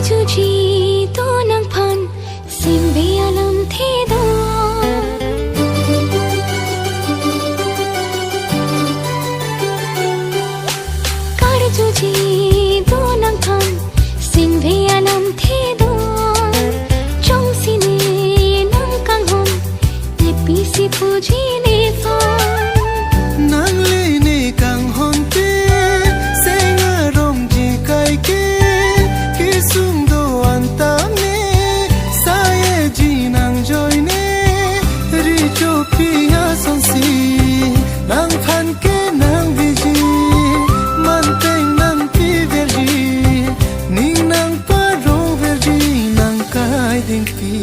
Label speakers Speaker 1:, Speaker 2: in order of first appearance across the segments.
Speaker 1: Juji to nang phan sim be alam the do kar juji to nang phan sim be alam the do chong sine nang kang hom te pi si puji ne fa
Speaker 2: nang le ne kang hom te senga rong ji kai ke kisum nang phan ke nang biji man teng nang pi verji ning nang pa ro verji nang kai ding pi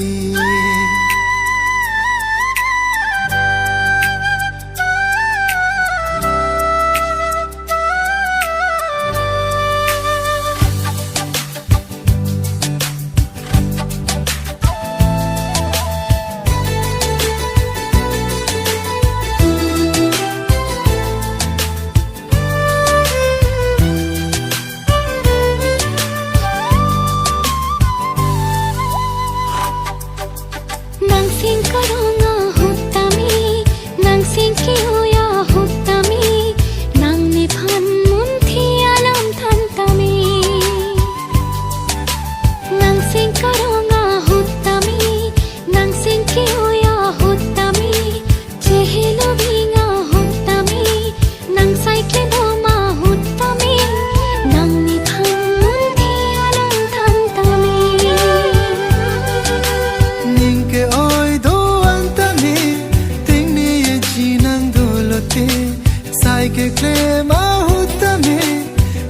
Speaker 2: ke klem ahutame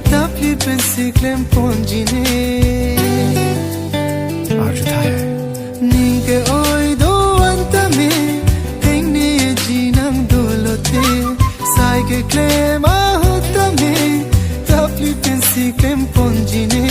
Speaker 2: tapli pensi klem ponjine arjutha hai ninge oi do antame tengni jinang dolote sai ke klem ahutame tapli pensi klem ponjine